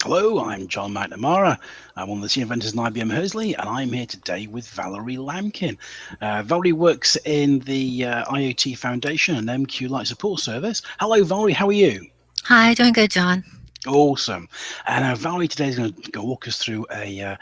Hello, I'm John McNamara. I'm one of the senior inventors in IBM Hersley, and I'm here today with Valerie Lampkin. Valerie works in the IoT Foundation and MQ Light Support Service. Hello, Valerie, how are you? Hi, doing good, John. Awesome. And Valerie today is going to walk us through a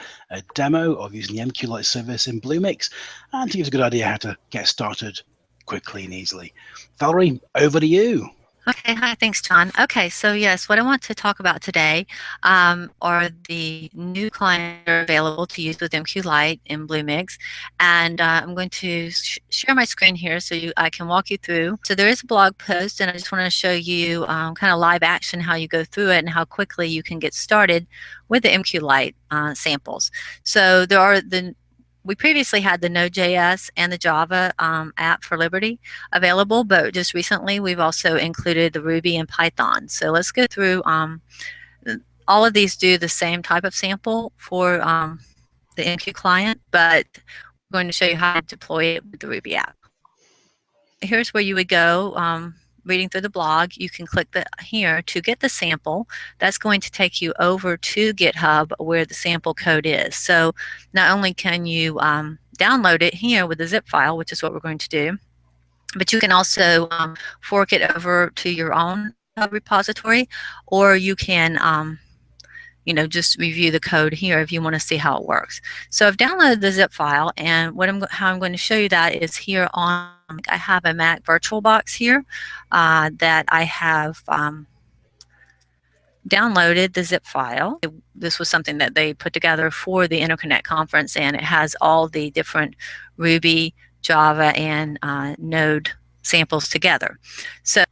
demo of using the MQ Light service in BlueMix and to give us a good idea how to get started quickly and easily. Valerie, over to you. Okay, hi, thanks, John. Okay, so yes, what I want to talk about today are the new clients that are available to use with MQ Lite in BlueMix, and I'm going to share my screen here so I can walk you through. So there is a blog post, and I just want to show you kind of live action how you go through it and how quickly you can get started with the MQ Lite samples. So we previously had the Node.js and the Java app for Liberty available, but just recently we've also included the Ruby and Python. So let's go through. All of these do the same type of sample for the MQ client, but we're going to show you how to deploy it with the Ruby app. Here's where you would go. Reading through the blog, you can click here to get the sample. That's going to take you over to GitHub where the sample code is. So not only can you download it here with the zip file, which is what we're going to do, but you can also fork it over to your own repository, or you can just review the code here if you want to see how it works. So I've downloaded the zip file, and how I'm going to show you that is here on, I have a Mac VirtualBox here that I have downloaded the zip file. This was something that they put together for the Interconnect conference, and it has all the different Ruby, Java, and Node samples together. So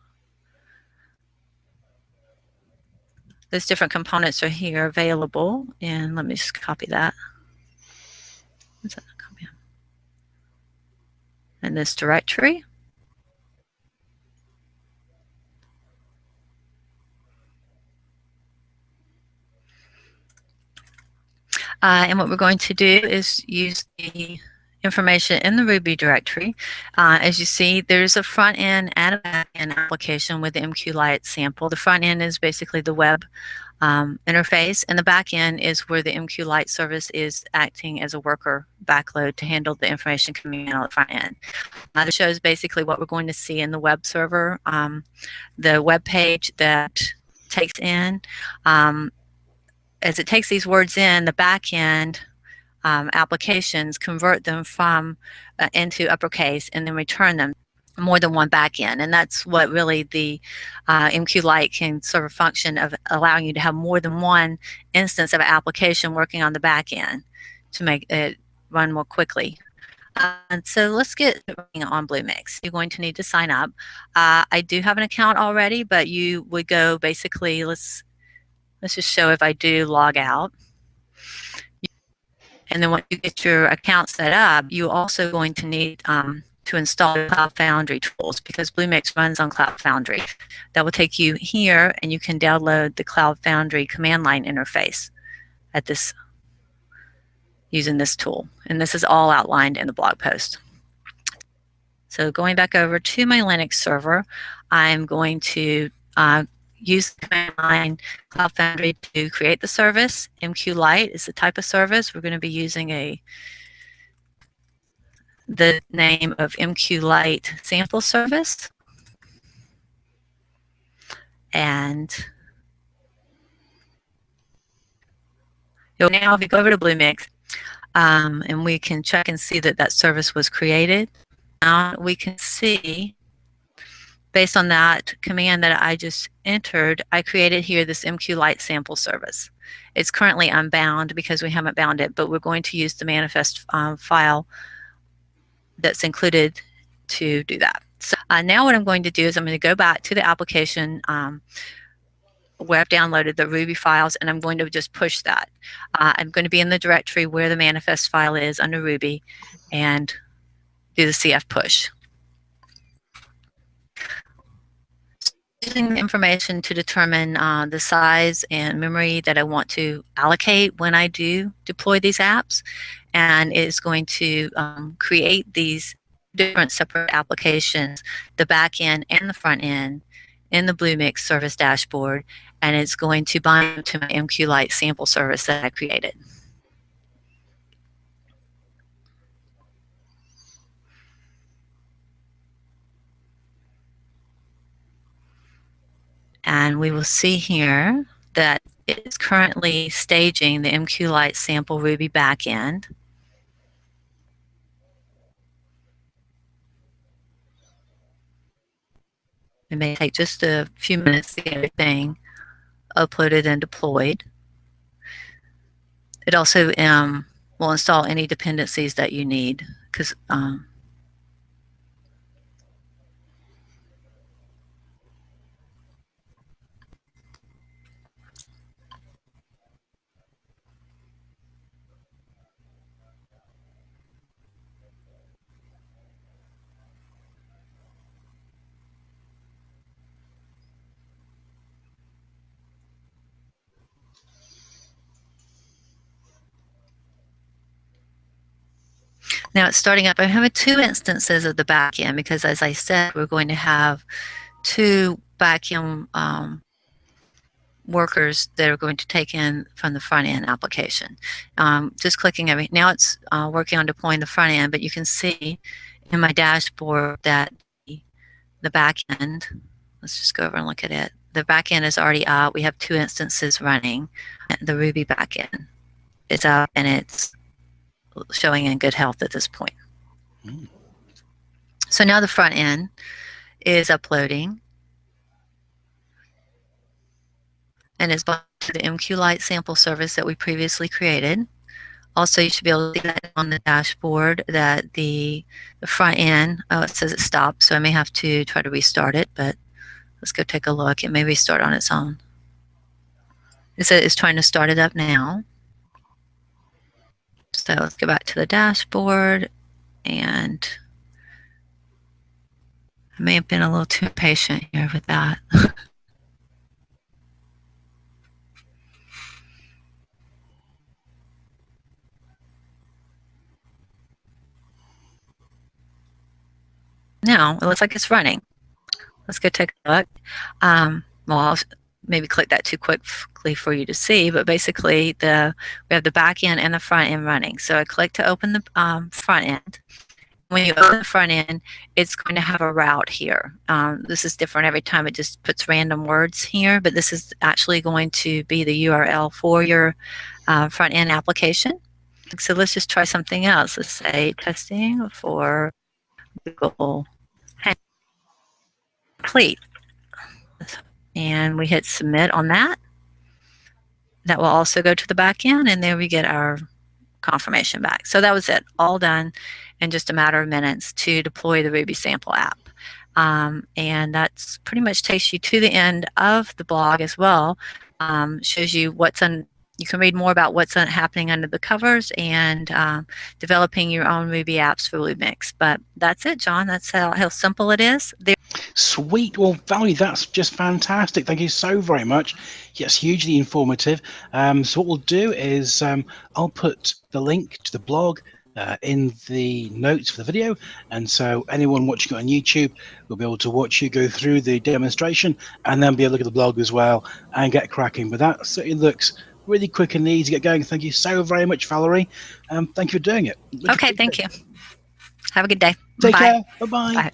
those different components are here available, and let me just copy that. In this directory. And what we're going to do is use the information in the Ruby directory. As you see, there's a front end and a back end application with the MQ Lite sample. The front end is basically the web interface, and the back end is where the MQ Lite service is acting as a worker backload to handle the information coming in on the front end. This shows basically what we're going to see in the web server, the web page that takes in. As it takes these words in, the back end applications convert them from into uppercase and then return them more than one back end. And that's what really the MQ Lite can serve a function of, allowing you to have more than one instance of an application working on the back end to make it run more quickly. And so let's get running on BlueMix. You're going to need to sign up. I do have an account already, but you would go basically, let's just show if I do log out. And then once you get your account set up, you're also going to need to install Cloud Foundry tools, because BlueMix runs on Cloud Foundry. That will take you here, and you can download the Cloud Foundry command line interface at this using this tool. And this is all outlined in the blog post. So going back over to my Linux server, I'm going to use the command line Cloud Foundry to create the service. MQ Lite is the type of service. We're going to be using the name of MQ Lite sample service. And now if you go over to BlueMix, and we can check and see that that service was created. Now we can see, based on that command that I just entered, I created here this MQ Lite sample service. It's currently unbound because we haven't bound it, but we're going to use the manifest file that's included to do that. So now what I'm going to do is I'm going to go back to the application where I've downloaded the Ruby files, and I'm going to just push that. I'm going to be in the directory where the manifest file is under Ruby and do the CF push. Using the information to determine the size and memory that I want to allocate when I do deploy these apps, and it's going to create these different separate applications, the back end and the front end, in the BlueMix service dashboard, and it's going to bind to my MQ Lite sample service that I created. And we will see here that it is currently staging the MQ Lite sample Ruby backend. It may take just a few minutes to get everything uploaded and deployed. It also will install any dependencies that you need, because now it's starting up. I'm having 2 instances of the backend because, as I said, we're going to have 2 backend workers that are going to take in from the front end application. Just clicking every, now it's working on deploying the front end, but you can see in my dashboard that the back end, let's just go over and look at it. The back end is already up. We have 2 instances running. The Ruby backend is up and it's showing in good health at this point. So now the front end is uploading, and it's bought to the MQ Lite sample service that we previously created. Also, you should be able to see that on the dashboard that the front end, oh, it says it stopped, so I may have to try to restart it, but let's go take a look. It may restart on its own. It's trying to start it up now. So let's go back to the dashboard, and I may have been a little too patient here with that. Now it looks like it's running. Let's go take a look. Well, I'll maybe click that too quickly for you to see, but basically we have the back end and the front end running. So I click to open the front end. When you open the front end, it's going to have a route here. This is different every time. It just puts random words here, but this is actually going to be the URL for your front end application. So let's just try something else. Let's say testing for Google complete. And we hit submit on that. That will also go to the back end, and there we get our confirmation back. So that was it, all done in just a matter of minutes to deploy the Ruby sample app. And that's pretty much takes you to the end of the blog as well. Shows you what's on. You can read more about what's happening under the covers and developing your own Ruby apps for BlueMix. But that's it, John. That's how simple it is. Sweet. Well, Valerie, that's just fantastic. Thank you so very much. Yes, hugely informative. So what we'll do is I'll put the link to the blog in the notes for the video, and so anyone watching it on YouTube will be able to watch you go through the demonstration and then be able to look at the blog as well and get cracking. But that certainly looks really quick and easy to get going. Thank you so very much, Valerie. Thank you for doing it. Okay, thank you. Have a good day. Take care. Bye-bye. Bye.